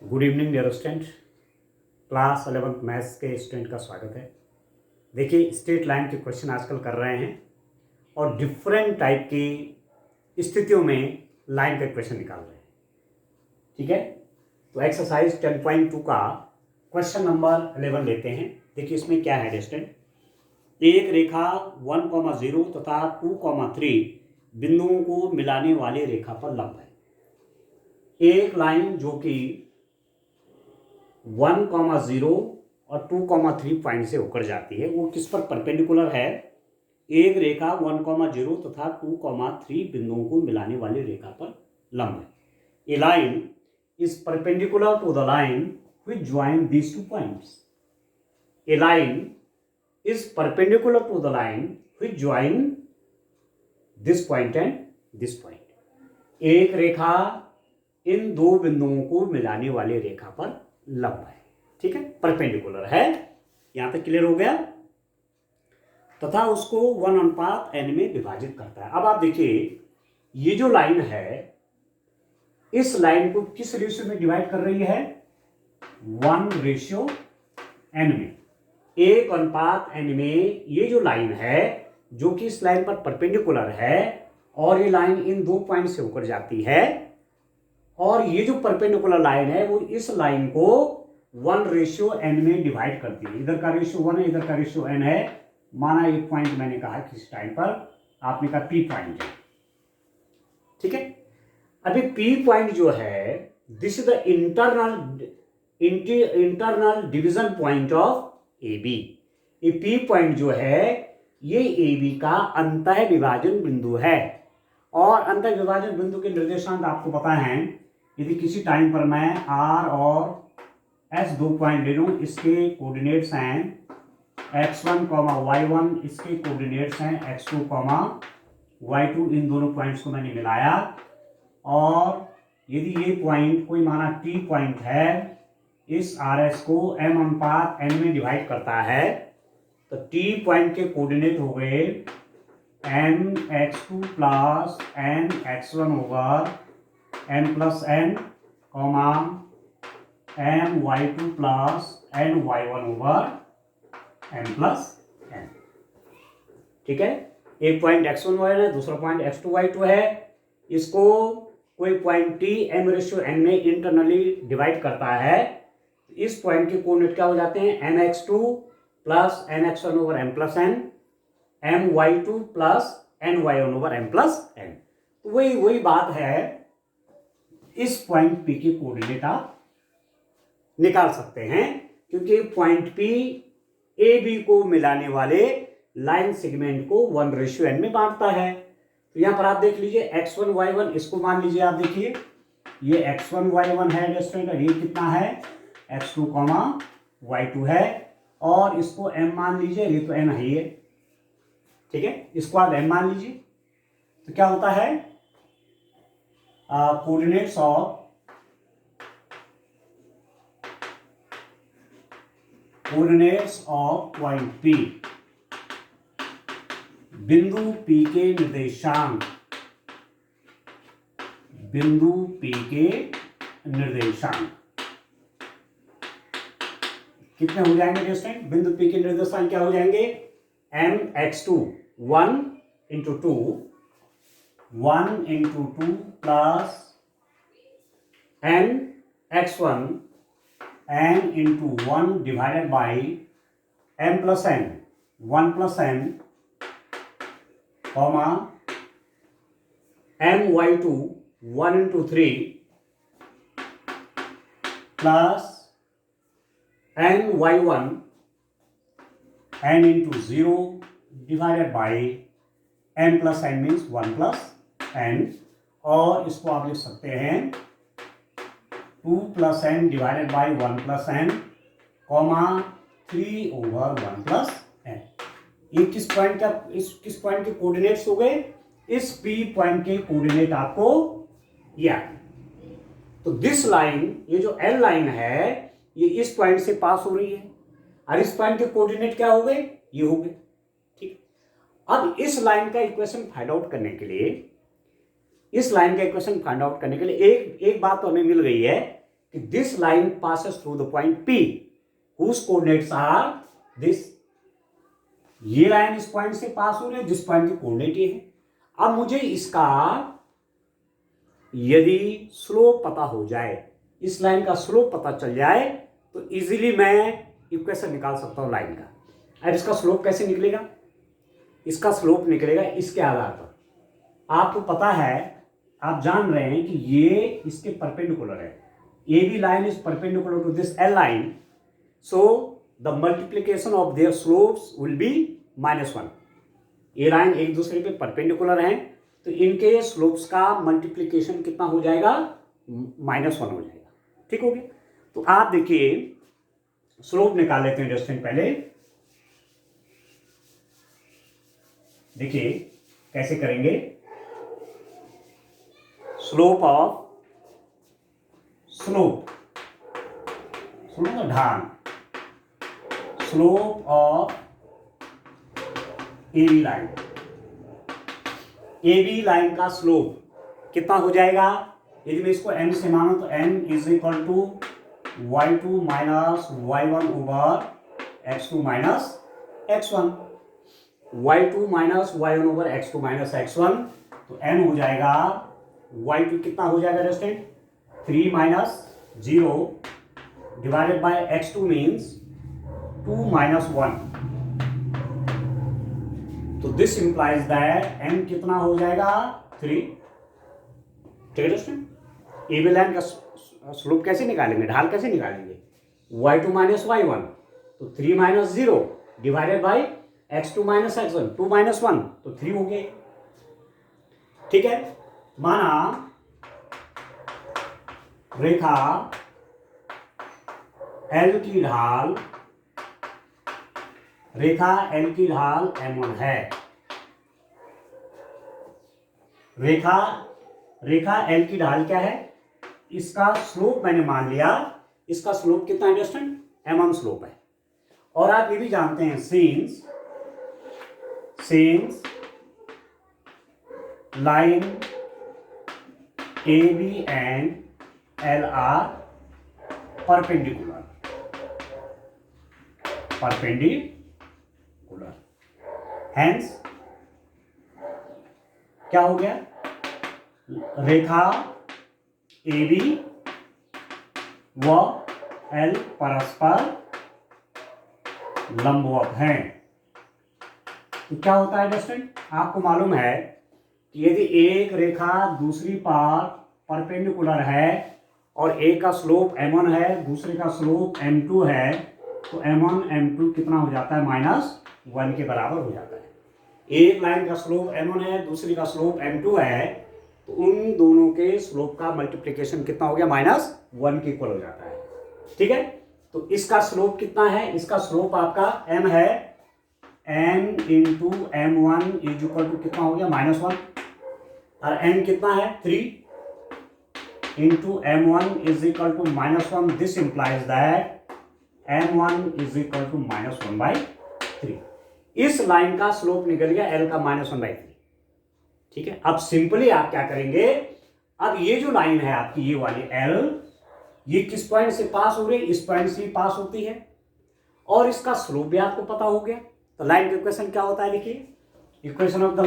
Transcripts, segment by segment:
Good evening dear student. Class 11th maths के student का स्वागत है। देखिए, स्ट्रेट लाइन के क्वेश्चन आजकल कर रहे हैं और डिफरेंट टाइप की स्थितियों में लाइन का क्वेश्चन निकाल रहे हैं। ठीक है, तो एक्सरसाइज 10.2 का क्वेश्चन नंबर 11 लेते हैं। देखिए इसमें क्या है स्टूडेंट, एक रेखा 1,0 तथा 2,3 बिंदुओं को मिलाने वाली रेखा पर लंब है। एक लाइन जो कि 1,0 और 2,3 पॉइंट से होकर जाती है, वो किस पर परपेंडिकुलर है? एक रेखा 1,0 तथा 2,3 बिंदुओं को मिलाने वाली रेखा पर लंब है। A line is perpendicular to the line which join these two points. A line is perpendicular to the line which join this point and this point. एक रेखा इन दो बिंदुओं को मिलाने वाली रेखा पर लंब है। ठीक है, परपेंडिकुलर है। यहां तक क्लियर हो गया? तथा उसको 1/n में विभाजित करता है। अब आप देखिए, ये जो लाइन है, इस लाइन को किस रेशियो में डिवाइड कर रही है? 1:n में। 1/n में ये जो लाइन है, जो कि इस लाइन पर परपेंडिकुलर है, और ये लाइन इन दो पॉइंट से होकर जाती है, और ये जो परपेंडिकुलर लाइन है वो इस लाइन को 1:n में डिवाइड करती है। इधर का रेशियो 1 है, इधर का रेशियो n है। माना एक पॉइंट मैंने कहा किस टाइम पर, आपने कहा P पॉइंट है। ठीक है, अभी P पॉइंट जो है, this is the internal division point of AB। ये P पॉइंट जो है, ये AB का अंतः विभाजन बिंदु है। और अंतः विभाजन बिंदु के निर्देशांक आपको पता है। यदि किसी टाइम पर मैं R और S दो पॉइंट ले लूं, इसके कोऑर्डिनेट्स हैं x1, y1, इसके कोऑर्डिनेट्स हैं x2, y2। इन दोनों पॉइंट्स को मैंने मिलाया, और यदि ये पॉइंट कोई माना T पॉइंट है, इस RS को m/n में डिवाइड करता है, तो T पॉइंट के कोऑर्डिनेट हो गए nx2 plus nx1 over n+n, my2 plus ny1 over n+n। ठीक है, एक पॉइंट x1 y1 है, दूसरा पॉइंट x2 y2 है। इसको कोई पॉइंट t m/n में इंटरनली डिवाइड करता है। इस पॉइंट के कोऑर्डिनेट क्या हो जाते हैं? nx2 plus nx1 over m+n, my2 plus ny1 over m+n। तो वही बात है, इस पॉइंट P के कोऑर्डिनेट आप निकाल सकते हैं, क्योंकि पॉइंट P AB को मिलाने वाले लाइन सेगमेंट को 1:n में बांटता है। तो यहां पर आप देख लीजिए x1 y1, इसको मान लीजिए। आप देखिए ये x1 y1 है स्टूडेंट, और ये कितना है? x2, y2 है, और इसको m मान लीजिए। ये तो n है ये, ठीक है, इसको आप m मान लीजिए। तो क्या होता है? कोऑर्डिनेट्स ऑफ पॉइंट P, बिंदु P के निर्देशांक, बिंदु P के निर्देशांक कितने हो जाएंगे स्टूडेंट? बिंदु P के निर्देशांक क्या हो जाएंगे? mx2 1 × 2, 1 × 2 plus nx1 n × 1 divided by m+n, 1+n, my2 1 × 3 plus ny1 n × 0 divided by m+n means 1+n। और इसको आप लिख सकते हैं 2+n divided by 1+n, 3 over 1+n। ये किस पॉइंट के कोऑर्डिनेट्स हो गए? इस P पॉइंट के कोऑर्डिनेट आपको या। तो दिस लाइन, ये जो L लाइन है, ये इस पॉइंट से पास हो रही है, और इस पॉइंट के कोऑर्डिनेट क्या हो गए? ये हो गए। ठीक, अब इस लाइन का इक्वेशन फाइंड आउट करने के लिए, एक बात तो हमें मिल गई है कि this line passes through the point P whose coordinates are this. ये लाइन इस पॉइंट से पास हो रही है जिस पॉइंट की कोऑर्डिनेट ये है। अब मुझे इसका यदि स्लोप पता हो जाए, इस लाइन का स्लोप पता चल जाए, तो इजीली मैं इक्वेशन निकाल सकता हूं लाइन का। अब इसका स्लोप कैसे निकलेगा? इसका स्लोप निकलेगा इसके आधार पर। आपको पता है, आप जान रहे हैं कि ये इसके परपेंडिकुलर है। A B line is perpendicular to this L line, so the multiplication of their slopes will be -1। ये लाइन एक दूसरे पे परपेंडिकुलर हैं, तो इनके स्लोप्स का मल्टीप्लीकेशन कितना हो जाएगा? -1 हो जाएगा। ठीक हो गया? तो आप देखिए स्लोप निकाल लेते हैं जस्ट पहले। देखिए कैसे करेंगे। स्लोप ढाल, slope of A B line. A B line का स्लोप कितना हो जाएगा? यदि मैं इसको m से मानूं तो m is equal to y2 minus y1 over x2 minus x1। y2 minus y1 over x2 minus x1, तो m हो जाएगा y2 कितना हो जाएगा रेस्टेंट? 3 minus 0 divided by x2 means 2 minus 1। तो दिस इंप्लाइज दैट m कितना हो जाएगा? 3। ठीक है दोस्तों? ए बी लाइन का स्लोप कैसे निकालेंगे, ढाल कैसे निकालेंगे? y2 माइनस y1, तो 3 minus 0 divided by x2 minus x1, 2 minus 1, तो 3 हो गए। ठीक है? माना रेखा L की ढाल, रेखा L की ढाल m1 है। रेखा L की ढाल क्या है? इसका स्लोप मैंने मान लिया, इसका स्लोप कितना है दोस्तों? m1 स्लोप है। और आप ये भी जानते हैं since line AB and L are perpendicular, hence क्या हो गया? रेखा AB व L परस्पर लंबवत हैं। तो क्या होता है दोस्तों? आपको मालूम है कि यदि एक रेखा दूसरी पर परपेंडिकुलर है और एक का स्लोप m1 है, दूसरे का स्लोप m2 है, तो m1 m2 कितना हो जाता है? -1 के बराबर हो जाता है। एक लाइन का स्लोप m1 है, दूसरी का स्लोप m2 है, तो उन दोनों के स्लोप का मल्टीप्लिकेशन कितना हो गया? -1 के इक्वल हो जाता है। ठीक है? तो इसका स्लोप कितना है? इसका स्लोप आपका m है, m into m1 is equal to कितना हो गया? -1। और m कितना है? 3 into m1 is equal to -1। This implies that m1 is equal to -1/3। इस लाइन का स्लोप निकल गया l का -1/3। ठीक है? अब सिंपली आप क्या करेंगे? अब ये जो लाइन है आपकी, ये वाली l, ये किस पॉइंट से पास हो रही है? इस पॉइंट से पास होती है, और इसका स्लोप भी आपको पता हो गया। तो लाइन का इक्वेशन क्या होता है? देखिए, इक्वेशन ऑफ द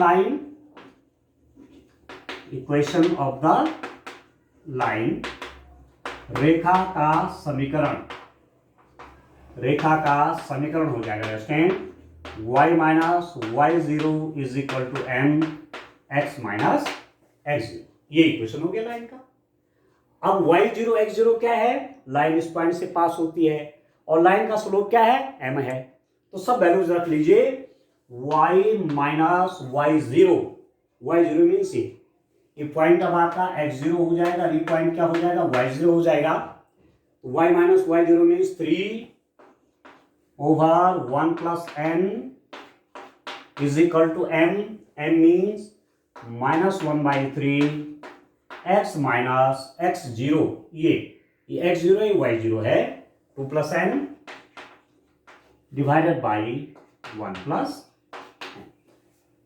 लाइन, रेखा का समीकरण हो जाएगा स्टैंड y minus y0 is equal to m x minus x0। ये इक्वेशन हो गया लाइन का। अब y0 x0 क्या है? लाइन इस पॉइंट से पास होती है, और लाइन का स्लोप क्या है? m है। तो सब वैल्यूज रख लीजिए। y माइनस y0 मीन्स ये पॉइंट अब आपका x0 हो जाएगा, ये पॉइंट क्या हो जाएगा? y0 हो जाएगा। y minus y0 means 3 over 1 plus n is equal to m means -1/3 x minus x0। ये x0 है, y0 है, 2 plus n divided by 1 plus.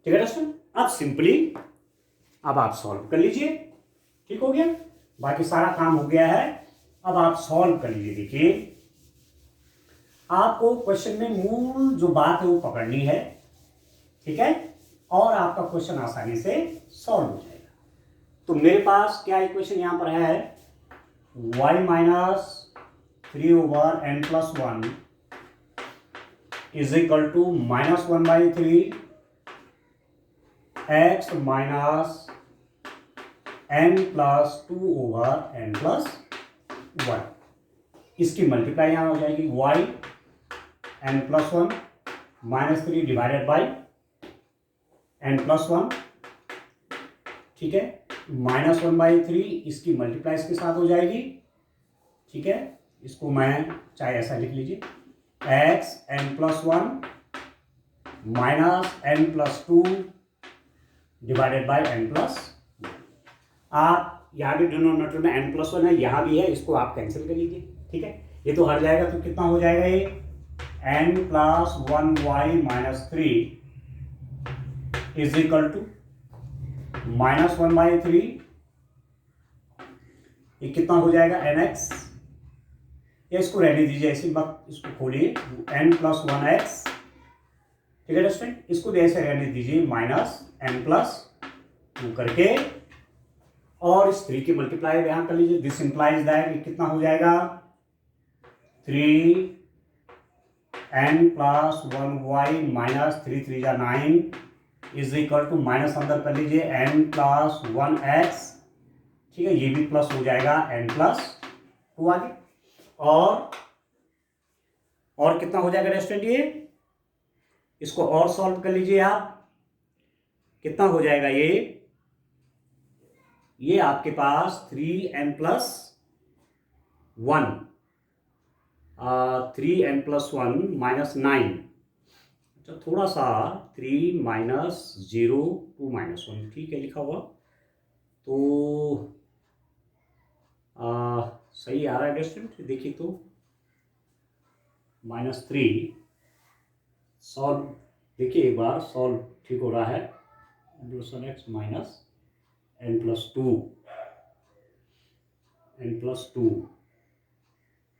ठीक है दोस्तों? अब सिंपली अब आप सॉल्व कर लीजिए। ठीक हो गया? बाकी सारा काम हो गया है। अब आप सॉल्व कर लीजिए। देखिए, आपको क्वेश्चन में मूल जो बात है वो पकड़नी है, ठीक है, और आपका क्वेश्चन आसानी से सॉल्व हो जाएगा। तो मेरे पास क्या इक्वेशन यहां पर है, y minus 3/n+1 is equal to -1/3 x minus n+2/n+1। इसकी मल्टीप्लाई यहां हो जाएगी, y n+1 -3 divided by n+1, ठीक है, -1/3 इसकी मल्टीप्लाई इसके साथ हो जाएगी, ठीक है। इसको मैं चाहे ऐसा लिख लीजिए, x n+1 minus n+2 divided by n+1। आप यहाँ भी डिनोमिनेटर में n+1 है, यहाँ भी है, इसको आप कैंसिल कर लीजिए, ठीक है। ये तो हट जाएगा, तो कितना हो जाएगा ये n+1y minus 3 is equal to -1/3, ये कितना हो जाएगा nx, या इसको रहने दीजिए ऐसे मत, इसको खोलिए, n+1x, ठीक है स्टूडेंट, इसको भी ऐसे रहने दीजिए -n+2 करके, और इस 3 की मल्टीप्लाई यहां कर लीजिए। दिस इंप्लाइज दैट ये कितना हो जाएगा 3n+1y माइनस 3 3 जा 9 इज इक्वल टू माइनस अंदर कर लीजिए n+1x, ठीक है, ये भी प्लस हो जाएगा n+2 आगे, और कितना हो जाएगा स्टूडेंट, इसको और सॉल्व कर लीजिए आप, कितना हो जाएगा ये आपके पास 3n+1 -9, अच्छा थोड़ा सा 3 - 0 2 -1, ठीक है लिखा हुआ, तो सही आ रहा है स्टूडेंट। देखिए तो -3 सॉल्व, देखिए एक बार सॉल्व ठीक हो रहा है, n+1x माइनस n+2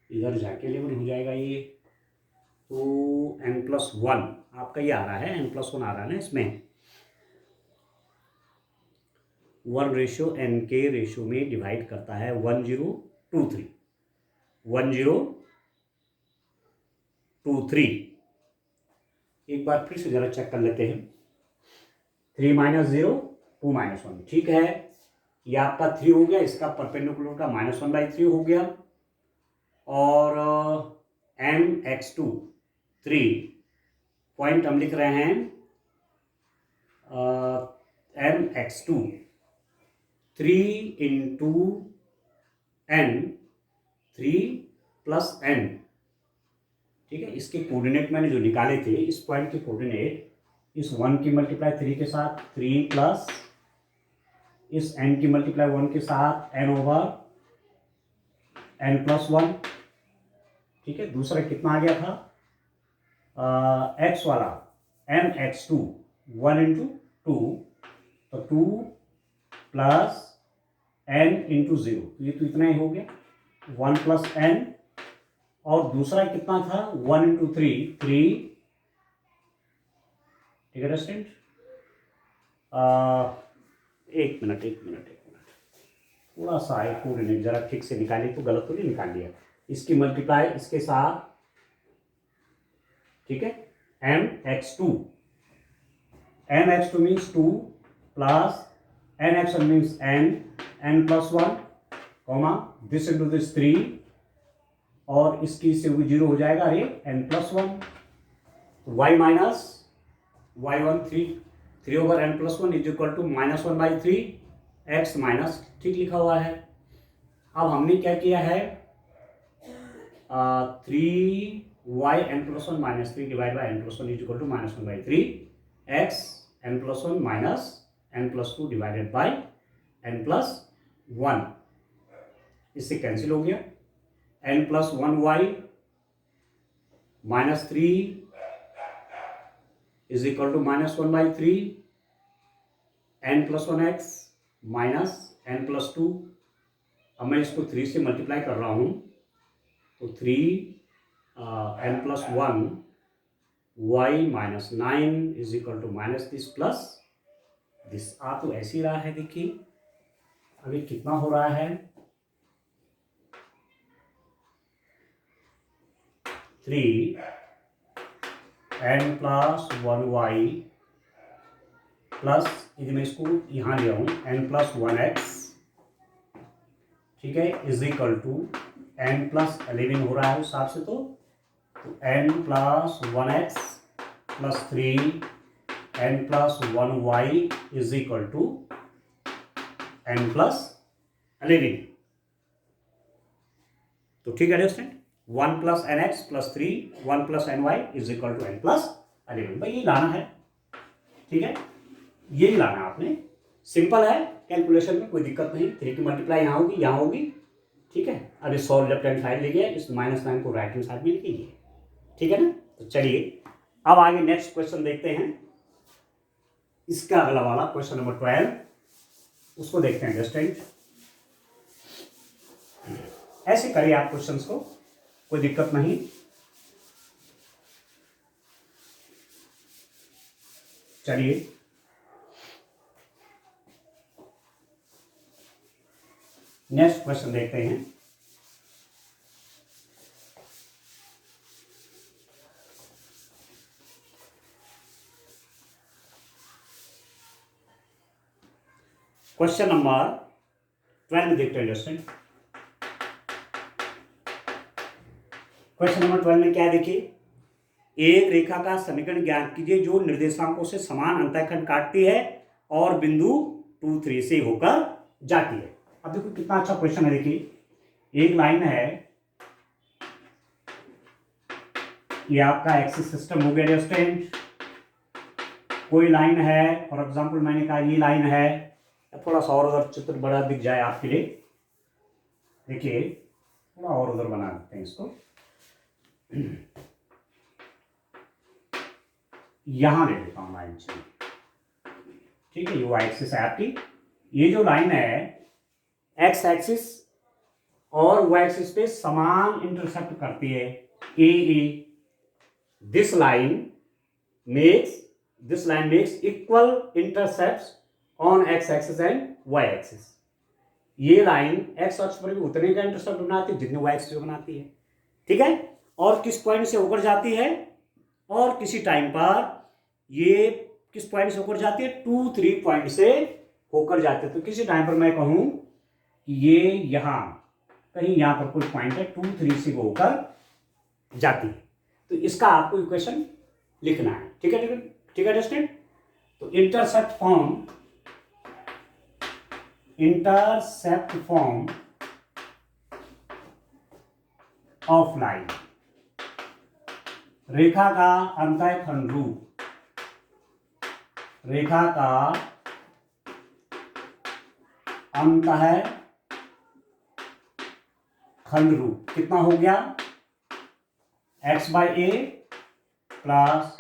इधर जाके लेवल हो जाएगा ये, तो n+1 आपका ये आ रहा है, n+1 आ रहा है ना, इसमें 1:n के रेशियो में डिवाइड करता है 1023 1023। एक बार फिर से जरा चेक कर लेते हैं, 3 - 0 2 -1, ठीक है, ये आपका 3 हो गया, इसका परपेंडिकुलर का -1/3 हो गया, और mx2 3 पॉइंट हम लिख रहे हैं, mx2 3 × n 3 + n, ठीक है। इसके कोऑर्डिनेट मैंने जो निकाले थे, इस पॉइंट के कोऑर्डिनेट, इस 1 की मल्टीप्लाई 3 के साथ 3 प्लस इस n की मल्टीप्लाई 1 के साथ n/n+1, ठीक है। दूसरा कितना आ गया था, x वाला mx2 1 × 2, तो 2 + n × 0, ये तो इतना ही हो गया 1 + n, और दूसरा कितना था 1 × 3 3, ठीक है स्टूडेंट। एक मिनट थोड़ा सा है कोऑर्डिनेट जरा ठीक से निकालिए, तो गलत तो नहीं निकाल लिया, इसकी मल्टीप्लाई इसके साथ, ठीक है, mx2 means 2 + nx1 means n+1, this into this 3, और इसकी से 0 हो जाएगा, अरे n+1, y minus y1 3/n+1 is equal to -1/3 x minus, ठीक लिखा हुआ है। अब हमने क्या किया है, 3y n+1 - 3 divide by n+1 is equal to -1/3 x n+1 minus n+2 divided by n+1, इससे कैंसिल हो गया, n+1y -3 is equal to -1/3 n+1x minus n+2 अब मैं इसको 3 से मल्टीप्लाई कर रहा हूँ, तो 3n+1 y minus 9 is equal to minus this plus this. आ तो ऐसे ही रहा है, देखिए अभी कितना हो रहा है, 3n+1y प्लस, यदि मैं इसको यहाँ ले आऊँ n+1x, ठीक है, इज इक्वल टू n+11 हो रहा है उस हिसाब से, तो n+1x plus 3n+1y is equal to n+11। तो ठीक है दोस्तों, 1+nx plus 3 1+ny is equal to n+11। भाई ये लाना है, ठीक है, यही लाना है आपने, सिंपल है, कैलकुलेशन में कोई दिक्कत नहीं। 3 की मल्टीप्लाई यहाँ होगी, यहाँ होगी, ठीक है। अब इस सॉल्व लेफ्ट हैंड साइड ले गया, इस -9 को राइट हैंड साइड में लिख लीजिए, ठीक है ना। तो चलिए अब आगे नेक्स्ट क्वेश्चन देखते हैं, इसका अगला वाला क्वेश्चन नंबर 12, उसको देखते हैं स्टूडेंट। ऐसे करिए आप क्वेश्चंस को, कोई दिक्कत नहीं। चलिए नेक्स्ट क्वेश्चन देखते हैं। क्वेश्चन नंबर 12 देखते हैं दोस्तों। क्वेश्चन नंबर 12 में क्या है, देखिए, एक रेखा का समीकरण ज्ञात कीजिए जो निर्देशांकों से समान अंतःखंड काटती है और बिंदु 2, 3 से होकर जाती है। अब देखो कितना अच्छा क्वेश्चन है, देखिए एक लाइन है, ये आपका एक्सिस सिस्टम हो गया स्टूडेंट। कोई लाइन है, फॉर एग्जांपल मैंने कहा ये लाइन है, थोड़ा सा और उधर चित्र बड़ा दिख जाए आपके लिए, देखिए थोड़ा और उधर बना देते हैं इसको, यहां ले लेता हूं लाइन से, ठीक है। ये वाई एक्सिस है आपकी, ये जो लाइन है एक्स एक्सिस और वाई एक्सिस पे समान इंटरसेक्ट करती है, uh this line makes equal intercepts on x axis and y axis. ये लाइन एक्स अक्ष पर भी उतने का इंटरसेप्ट बनाती है जितने वाई एक्सिस बनाती है, ठीक है। और किस पॉइंट से होकर जाती है, और किसी टाइम पर ये किस पॉइंट से होकर जाती है, 2, 3 पॉइंट से होकर जाती है। तो किसी टाइम पर मैं कहूं कि ये यहां कहीं, यहां पर कोई पॉइंट है, 2, 3 से होकर जाती है, तो इसका आपको इक्वेशन लिखना है, ठीक है, ठीक है दोस्तों। तो इंटरसेप्ट फॉर्म ऑफ लाइन, रेखा का अंतःखंड रूप, रेखा का अंतःखंड रूप कितना हो गया, x/a plus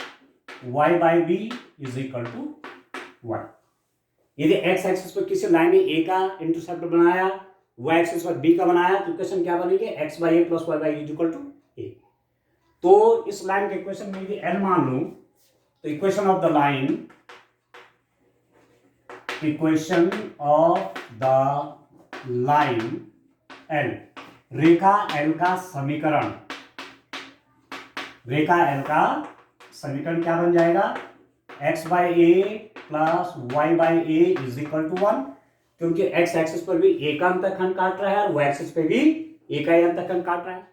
y/b is equal to 1। यदि x एक्सिस पर किसी लाइन ने a का इंटरसेप्ट बनाया, y एक्सिस पर b का बनाया, तो इक्वेशन क्या बनेगी, x/a plus y/b is equal to a। तो इस लाइन के इक्वेशन में यदि l मान लूं, तो equation of the line, l, Rekha l का समीकरण, क्या बन जाएगा, x/a plus y/a is equal to 1, क्योंकि x एक्सिस पर भी a का अंतःखंड काट रहा है और y एक्सिस पे भी a का ही अंतःखंड काट रहा है,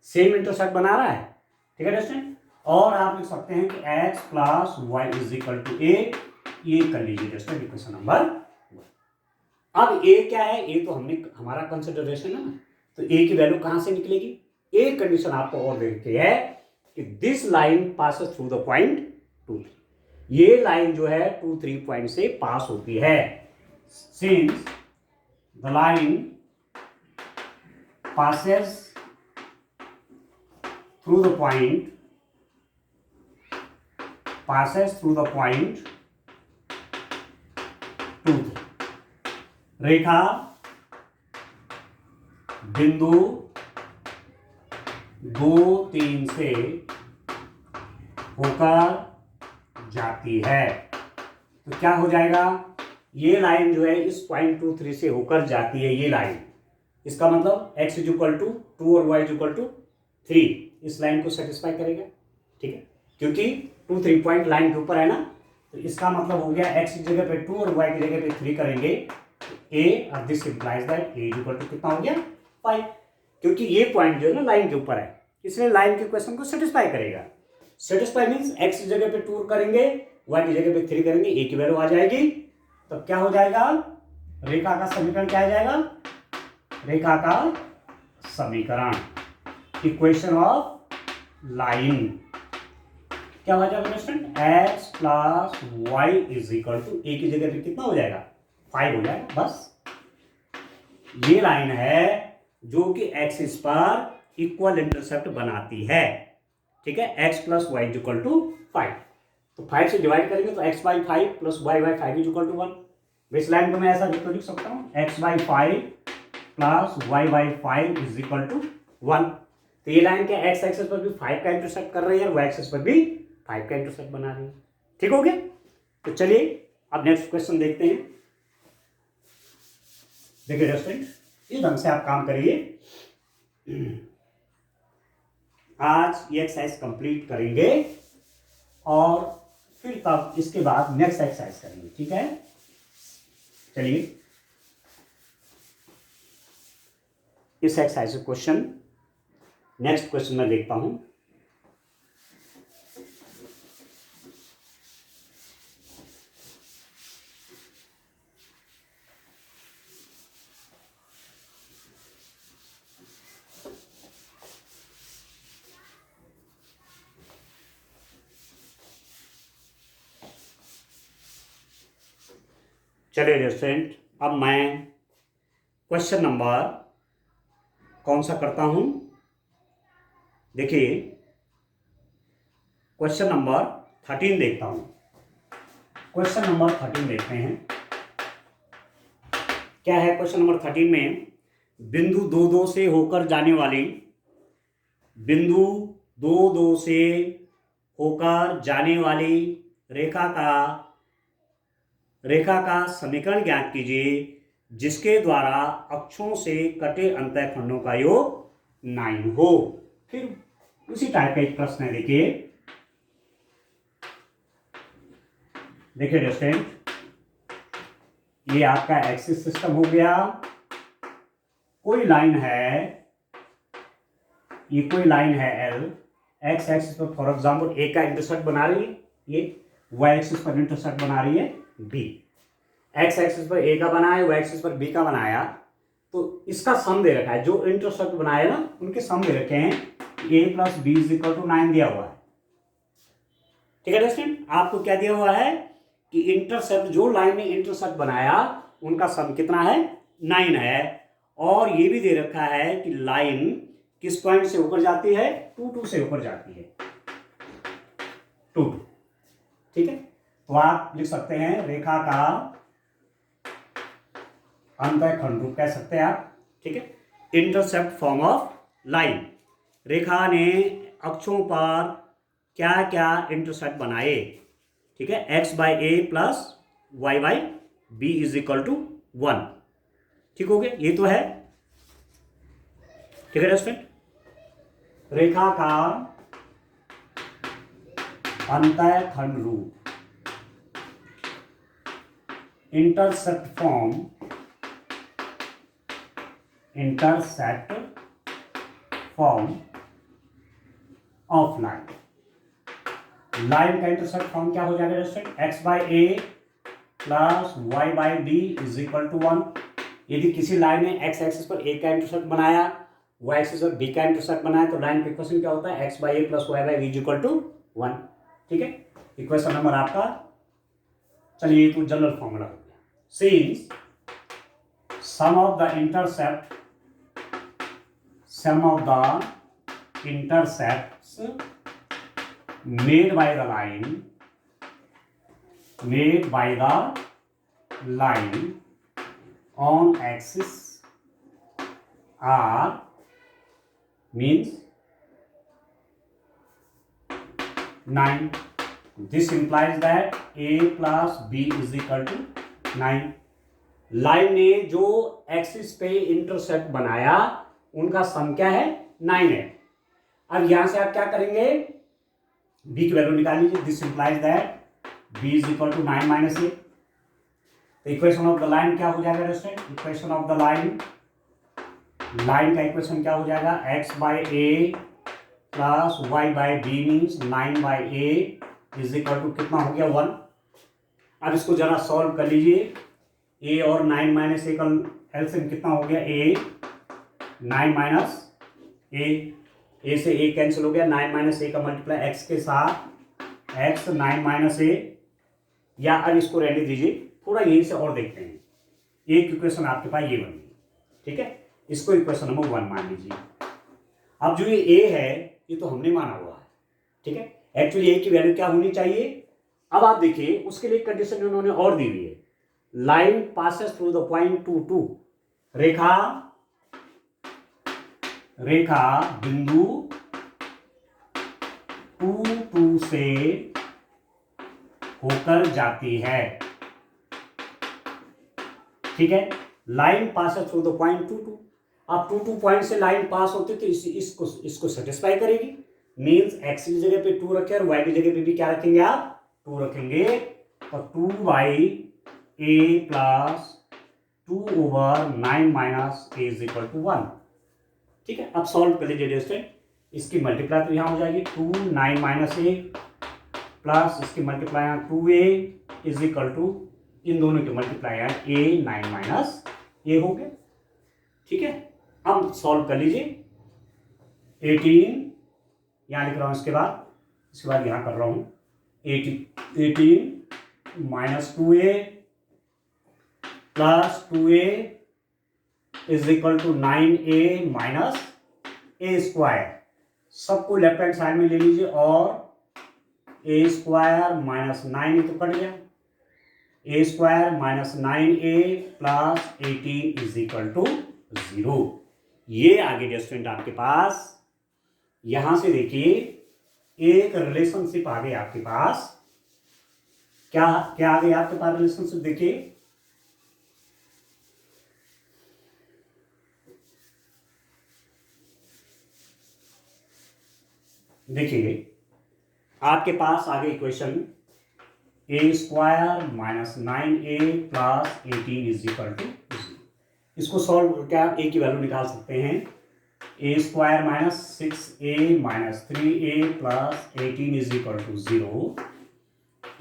सेम इंटरसेक्ट बना रहा है, ठीक है दोस्तों। और आप लिख सकते हैं कि x plus y is equal to a, ये कर लीजिए दोस्तों इक्वेशन नंबर 1। अब a क्या है, a तो हमारा कंसिडरेशन है ना, तो a की वैल्यू कहां से निकलेगी, एक कंडीशन आपको और देती है कि this line passes through the point 2, 3, ये लाइन जो है 2, 3 पॉइंट से पास होती है, since the line passes through the point 2, 3, रेखा बिंदु 2 3 से होकर जाती है। तो क्या हो जाएगा, ये लाइन जो है इस पॉइंट 2 3 से होकर जाती है, ये लाइन, इसका मतलब x इज इक्वल टू 2 और y इज इक्वल टू 3, इस लाइन को सेटिस्फाई करेगा। ठीक है, क्योंकि 2 3 पॉइंट लाइन के ऊपर है ना, तो इसका मतलब हो गया x की जगह पे 2 और y की जगह पे 3 करेंगे a, और this implies that a is equal to कितना हो गया 5, क्योंकि ये पॉइंट जो है ना लाइन के ऊपर है, इसलिए लाइन के क्वेश्चन को सेटिस्फाई करेगा। सेटिस्फाई मीन्स x की जगह पे 2 करेंगे, y की जगह पे 3 करेंगे, a की वैल्यू आ जाएगी। तब क्या हो जाएगा, रेखा का समीकरण क्या आ जाएगा, रेखा का समीकरण, इक्वेशन ऑफ लाइन क्या हो जाएगा student, x plus y is equal to a की जगह पे कितना हो जाएगा 5 हो जाएगा। बस ये लाइन है जो कि एक्सिस पर इक्वल इंटरसेप्ट बनाती है। ठीक है, x plus y is equal to 5, तो 5 से डिवाइड करेंगे तो x by 5 plus y by 5 is equal to 1। इस लाइन को मैं ऐसा लिख सकता हूँ, x by 5 plus y by 5 is equal to 1। तो ये लाइन क्या x एक्सिस पर भी 5 का इंटरसेप्ट कर रही है और y एक्सिस पर भी 5 का इंटरसेप्ट बना रही है। ठीक हो गया, तो चलिए अब नेक्स्ट क्वेश्चन देखते हैं। देखिए स्टूडेंट, इस ढंग से आप काम करिए। आज ये एक्सरसाइज कंप्लीट करेंगे और फिर तब इसके बाद नेक्स्ट एक्सरसाइज करेंगे। ठीक है, चलिए इस एक्सरसाइज का क्वेश्चन, नेक्स्ट क्वेश्चन मैं देखता हूं। चलिए स्टूडेंट, अब मैं क्वेश्चन नंबर कौन सा करता हूं, देखिए क्वेश्चन नंबर 13 देखता हूं। क्वेश्चन नंबर 13 देखते हैं, क्या है क्वेश्चन नंबर 13 में, बिंदु 2 2 से होकर जाने वाली, बिंदु 2 2 से होकर जाने वाली रेखा का समीकरण ज्ञात कीजिए जिसके द्वारा अक्षों से कटे अंतःखंडों का योग 9 हो। फिर उसी टाइप का एक प्रश्न है, देखिए स्टूडेंट, ये आपका एक्सिस सिस्टम हो गया, कोई लाइन है, ये कोई लाइन है L, एक्स एक्सिस पर फॉर एग्जांपल ए का इंटरसेप्ट बना रही है, ये वाई एक्सिस पर इंटरसेप्ट बना रही है बी, एक्स एक्सिस पर ए का बना है, वाई एक्सिस पर बी का बनाया, तो इसका सम दे रखा है, जो इंटरसेप्ट बनाया ना उनके सम दे रखे हैं, a plus B is equal to 9 दिया हुआ है। ठीक है स्टूडेंट, आपको क्या दिया हुआ है कि इंटरसेप्ट, जो लाइन ने इंटरसेप्ट बनाया उनका सम कितना है 9 है, और ये भी दे रखा है कि लाइन किस पॉइंट से ऊपर जाती है, 2 2 से ऊपर जाती है, 2 2। ठीक है, तो आप लिख सकते हैं रेखा का अंतःखंड रूप कह सकते हैं आप। ठीक है, इंटरसेप्ट फॉर्म ऑफ लाइन, रेखा ने अक्षों पर क्या क्या इंटरसेप्ट बनाए। ठीक है, x by A plus y by B is equal to 1। ठीक हो गया, ये तो है। ठीक है स्टूडेंट, रेखा का अंतःखंड रूप, intercept form, of line, line का इंटरसेप्ट फॉर्म क्या हो जाएगा student, x by A plus y by B is equal to 1। यदि किसी लाइन ने एक्स एक्सिस पर ए का इंटरसेप्ट बनाया, वाई एक्सिस पर बी का इंटरसेप्ट बनाया, तो लाइन का इक्वेशन क्या होता है, x by A plus y by B is equal to 1। ठीक है, इक्वेशन नंबर आपका, चलिए ये तो जनरल फॉर्मूला हो गया। Since sum of the intercepts made by the line on axis R means 9. This implies that A plus B is equal to 9. Line ने जो एक्सिस पे इंटरसेप्ट बनाया उनका सम क्या है? 9 है. अब यहां से आप क्या करेंगे? B की वैल्यू निकाल लीजिए. This implies that B is equal to 9 minus A. Equation of the line क्या हो जाएगा student? Equation of the line का इक्वेशन क्या हो जाएगा? x by A plus y by B means 9 by A is equal to कितना हो गया? 1. अब इसको जरा सॉल्व कर लीजिए. a और 9 माइनस ए का एलसीएम कितना हो गया? a 9 माइनस ए से a कैंसिल हो गया. 9 माइनस ए का मल्टीप्लाई x के साथ x 9 माइनस ए. या अब इसको रहने दीजिए, थोड़ा यहीं से और देखते हैं. एक इक्वेशन आपके पास ये बन गई, ठीक है. इसको इक्वेशन नंबर 1 मान लीजिए. अब जो ये a है ये तो हमने माना हुआ है, ठीक है. एक्चुअली a की वैल्यू क्या होनी चाहिए? अब आप देखिए उसके लिए कंडीशन उन्होंने और दी हुई है. Line passes through the point 2 2. रेखा बिंदु 2 2 से होकर जाती है, ठीक है. Line passes through the point 2 2. अब 2 2 पॉइंट से लाइन पास होती है तो इसको सेटिस्फाई करेगी. मीन्स एक्स की जगह पे 2 रखे और वाई की जगह पे भी क्या रखेंगे? आप 2 रखेंगे. तो 2 by A plus 2 over 9 minus A is equal to 1, ठीक है. अब सॉल्व कर लीजिए स्टूडेंट. इसकी मल्टीप्लाई तो यहां हो जाएगी 2 9 माइनस ए प्लस इसकी multiply 2a is equal to इन दोनों की मल्टीप्लाई a 9 माइनस ए हो गया, ठीक है. अब सॉल्व कर लीजिए. 18 यहां लिख रहा हूं, इसके बाद यहां कर रहा हूं. 18 minus 2a plus 2a is equal to 9a minus A square. सबको लेफ्ट हैंड साइड में ले लीजिए और ए स्क्वायर माइनस 9 तो कट गया. A square minus 9a plus 18 is equal to 0. ये आगे स्टूडेंट आपके पास यहां से देखिए एक रिलेशनशिप आ गई आपके पास. क्या आ गई आपके पास रिलेशनशिप? देखिए आपके पास आ गई equation A square minus 9a plus 18 is equal to 0. इसको सॉल्व करके आप a की वैल्यू निकाल सकते हैं. A square minus 6a minus 3a plus 18 is equal to 0.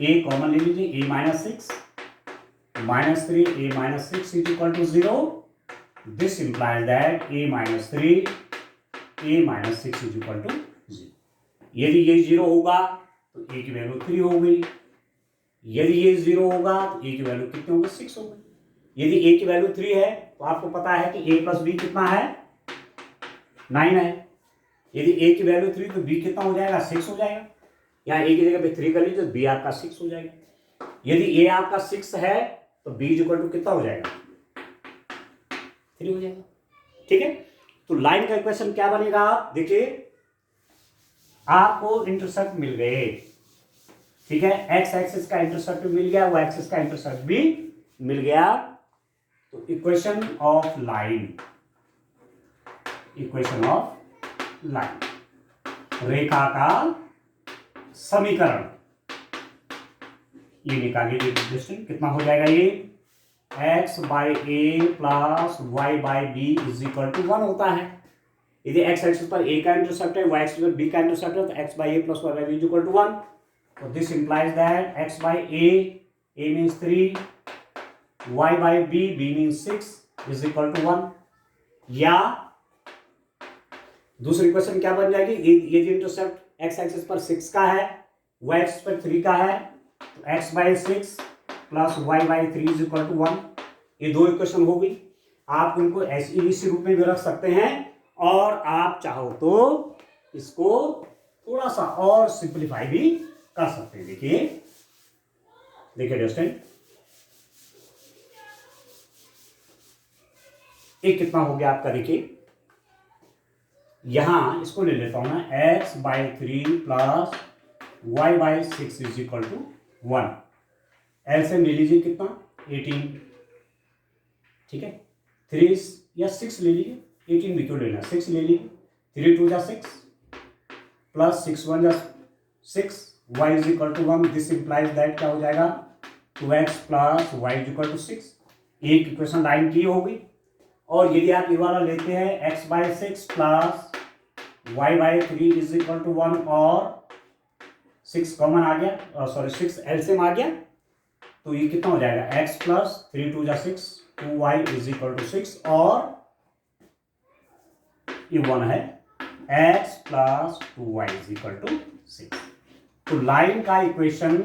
A common ले लीजिए. a minus 6 minus 3 a minus 6 is equal to 0. This implies that a minus 3 a minus 6 is equal to 0. यदि ये 0 होगा तो a की value 3 हो गई. यदि ये 0 होगा तो a की वैल्यू कितनी होगी? 6 हो गई. यदि a की वैल्यू 3 है तो आपको पता है कि a प्लस बी कितना है? 9 है. यदि a की वैल्यू 3 तो b कितना हो जाएगा? 6 हो जाएगा. यहाँ a की जगह पे 3 कर लीजिए तो b आपका 6 हो जाएगा. यदि a आपका 6 है तो b इक्वल टू कितना हो जाएगा? 3 हो जाएगा, ठीक है. तो लाइन का इक्वेशन क्या बनेगा? आप देखिए आपको इंटरसेप्ट मिल गए, ठीक है. एक्स एक्सिस का इंटरसेप्ट मिल गया, वाई एक्सिस का इंटरसेप्ट भी मिल गया. तो इक्वेशन ऑफ लाइन रेखा का समीकरण ये निकालिए. कितना हो जाएगा? ये x by A plus y by B is equal to 1 होता है. यदि x एक्सिस पर a का इंटरसेप्ट है, y एक्सिस पर b का इंटरसेप्ट है, तो x by A plus y by B is equal to 1. तो this implies that x by a means 3, y by b means 6 is equal to 1. या दूसरी इक्वेशन क्या बन जाएगी? ये जो इंटरसेप्ट x एक्सिस पर 6 का है, y एक्सिस पर 3 का है, तो x by 6 plus y by 3 is equal to 1. ये दो इक्वेशन हो गई. आप उनको इसी रूप में भी रख सकते हैं और आप चाहो तो इसको थोड़ा सा और सिंप्लीफाई भी कर सकते हैं. देखिए दोस्तों एक कितना हो गया आपका? देखिए यहां इसको ले लेता हूं मैं x/3 plus y/6 is equal to 1। LCM ले लीजिए कितना 18, ठीक है 3 या 6 ले लीजिए, 18 भी क्यों लेना, 6 ले लीजिए, 3 2 जा 6 प्लस 6 1 जा 6, y is equal to 1। This implies that क्या हो जाएगा 2x plus y is equal to 6। एक इक्वेशन लाइन की होगी। और यदि आप ये वाला लेते हैं x/6 plus y/3 is equal to 1 और 6 कॉमन आ गया, सॉरी 6 एलसीएम आ गया, तो ये कितना हो जाएगा x प्लस 3 2 जा 6 2y इज इक्वल टू 6 और ये 1 है x plus 2y is equal to 6। तो लाइन का इक्वेशन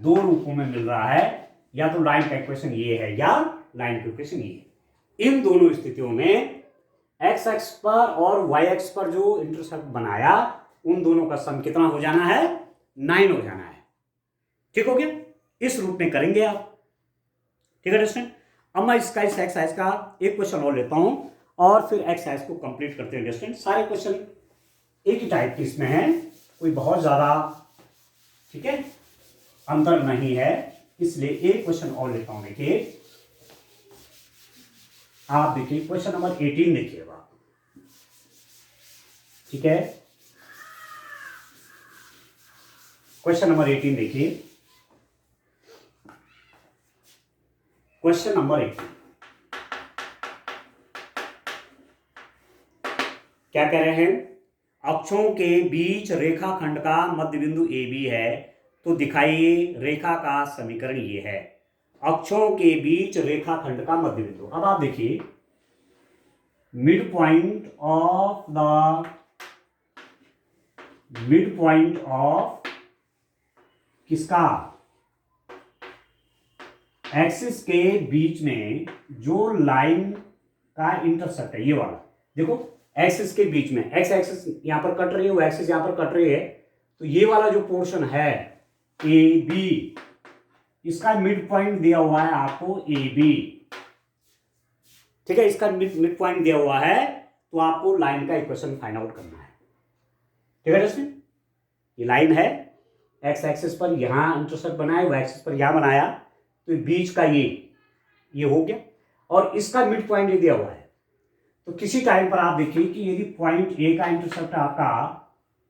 दो रूपों में मिल रहा है, या तो लाइन का इक्वेशन ये है या लाइन का इक्वेशन ये है। इन दोनों स्थितियों में x एक्स पर और y एक्स पर जो इंटरसेप्ट बनाया उन दोनों का सम कितना हो जाना है 9 हो जाना है। ठीक हो गया, इस रूप में करेंगे आप। ठीक है दोस्तों, अब मैं इसका इस एक्सरसाइज का एक क्वेश्चन और लेता हूं और फिर एक्सरसाइज को कंप्लीट करते हैं दोस्तों। सारे क्वेश्चन एक ही टाइप के इसमें हैं, कोई बहुत ज्यादा ठीक है अंतर नहीं है, इसलिए एक क्वेश्चन और लेता हूं। देखिए आप देखिए क्वेश्चन नंबर 18 देखिएगा, ठीक है क्वेश्चन नंबर 18 देखिए। क्वेश्चन नंबर 18 क्या कह रहे हैं, अक्षों के बीच रेखाखंड का मध्य बिंदु ए बी है, तो दिखाइए रेखा का समीकरण ये है। अक्षों के बीच रेखाखंड का मध्य बिंदु, अब आप देखिए मिड पॉइंट ऑफ किसका एक्सिस के बीच में जो लाइन का इंटरसेप्ट है ये वाला, देखो एक्सिस के बीच में एक्स एक्सिस यहां पर कट रही है, वो एक्सिस यहां पर कट रही है, तो ये वाला जो पोर्शन है ए बी, इसका मिड पॉइंट दिया हुआ है आपको ए बी, ठीक है इसका मिड पॉइंट दिया हुआ है, तो आपको लाइन का इक्वेशन फाइंड आउट करना है। ठीक है दोस्तों, ये लाइन है एक्स एक्सिस पर यहां इंटरसेप्ट बनाया, वो एक्सिस पर यहां बनाया, तो बीच का ये हो गया और इसका मिड पॉइंट ये दिया हुआ है। तो किसी टाइम पर आप देखिए कि यदि पॉइंट ए का इंटरसेप्ट आपका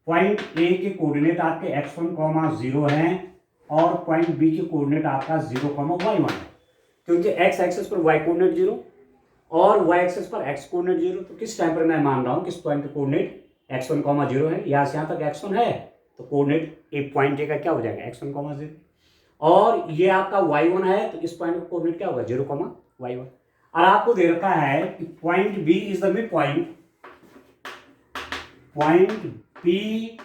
पॉइंट ए के कोऑर्डिनेट आपके x1, 0 हैं और पॉइंट बी के कोऑर्डिनेट आपका 0, y1 है, क्योंकि x एक्सिस पर y कोऑर्डिनेट 0 और y एक्सिस पर x कोऑर्डिनेट 0, तो किस टाइम पर मैं मान रहा हूं किस पॉइंट के कोऑर्डिनेट x1, 0 है, यहां से यहां तक x1 है, तो कोऑर्डिनेट ए पॉइंट ए का क्या हो जाएगा x1, 0 और ये आपका y1 है, तो इस पॉइंट का कोऑर्डिनेट क्या होगा 0, y1। और आपको दे रखा है कि point B is the mid point, point B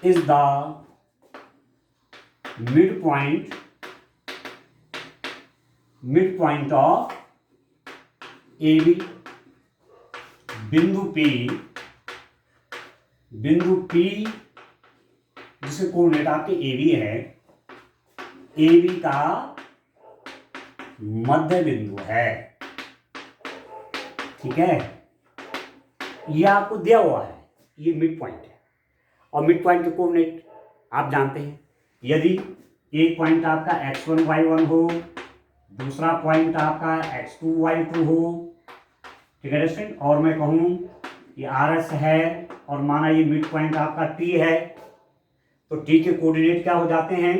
is the mid point of A B, बिंदु P जिसे कोऑर्डिनेट आपके ए बी है, ए बी का मध्य बिंदु है। ठीक है, ये आपको दिया हुआ है, ये मिड पॉइंट है और मिड पॉइंट के कोऑर्डिनेट आप जानते हैं। यदि एक पॉइंट आपका x1, y1 हो, दूसरा पॉइंट आपका x2, y2 हो, ठीक है स्टूडेंट, और मैं कहूं ये RS है और माना ये मिड पॉइंट आपका T है, तो T के कोऑर्डिनेट क्या हो जाते हैं,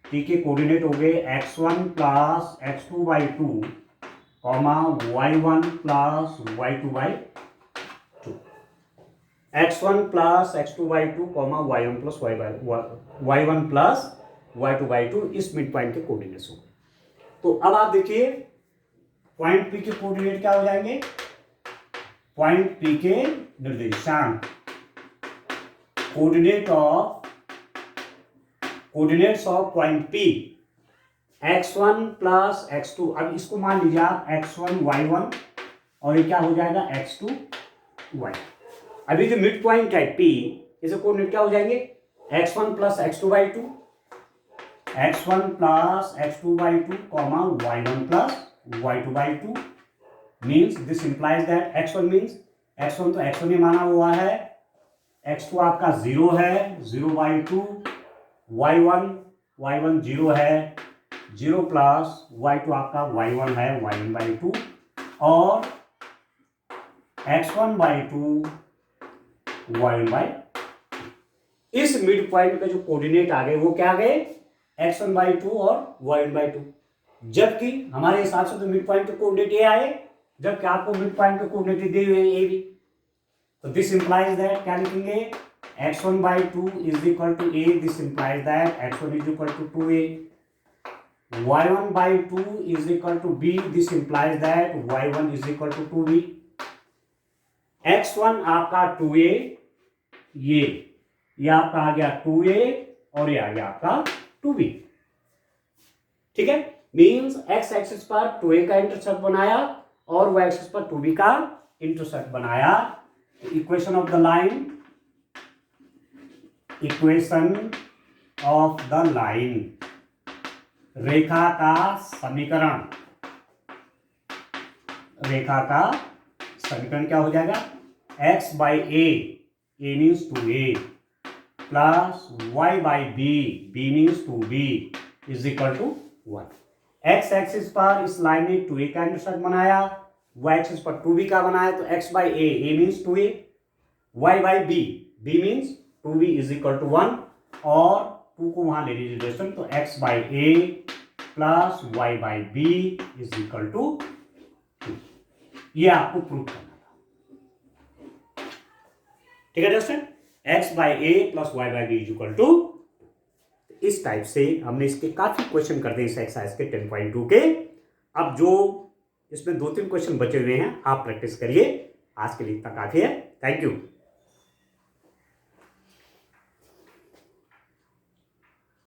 T के कोऑर्डिनेट हो गए x1 plus x2/2, y1 plus y2/2, x1 plus x2/2, y1 plus y1 plus y2/2, इस मिड पॉइंट के कोऑर्डिनेट्स हो गए। तो अब आप देखिए पॉइंट P के कोऑर्डिनेट क्या हो जाएंगे, पॉइंट P के निर्देशांक, coordinates of point P x1 plus x2, अब इसको मान लीजिए आप x1 y1 और ये क्या हो जाएगा x2 y। अभी जो मिड पॉइंट है P, इसे कोऑर्डिनेट क्या हो जाएंगे x1 plus x2/2, x1 plus x2/2, y1 plus y2/2, means this implies that x1 means x1 तो x1 ही माना हुआ है, x2 आपका 0 है, 0/2, y1 0 है, 0 प्लस y2 आपका y1 है, y1/2, और x1/2 y1/2। इस मिड पॉइंट के जो कोऑर्डिनेट आ गए वो क्या आ गए, x1/2 और y1/2। जबकि हमारे हिसाब से तो मिड पॉइंट के कोऑर्डिनेट ये आए, जबकि आपको मिड पॉइंट के कोऑर्डिनेट दिए हुए ए भी। तो दिस इंप्लाइज दैट क्या लिखेंगे, x1/2 is equal to A, this implies that x1 is equal to 2a, y1/2 is equal to b, this implies that y1 is equal to 2b। x1 आपका 2a, ये आपका आ गया 2a, और ये आ गया आपका 2b। ठीक है, मीन्स x एक्सिस पर 2a का इंटरसेप्ट बनाया और y एक्सिस पर 2b का इंटरसेप्ट बनाया। इक्वेशन ऑफ द लाइन, रेखा का समीकरण, क्या हो जाएगा, x/a, a means 2a, plus y/b, b means 2b, is equal to 1। x axis पर इस लाइन ने 2a का इंटरसेप्ट बनाया, y एक्सिस पर 2b का बनाया, तो x/a, a means 2a, y/b, b means 2b is equal to 1, और 2 को वहां ले लीजिए रिलेशन, तो x/a plus y/b is equal to 2। ये आपको प्रूव करना था। ठीक है दोस्तों, x/a plus y/b is equal to. इस टाइप से हमने इसके काफी क्वेश्चन कर दिए इस एक्सरसाइज के 10.2 के। अब जो इसमें 2-3 क्वेश्चन बचे हुए हैं आप प्रैक्टिस करिए। आज के लिए इतना काफी है। Thank you.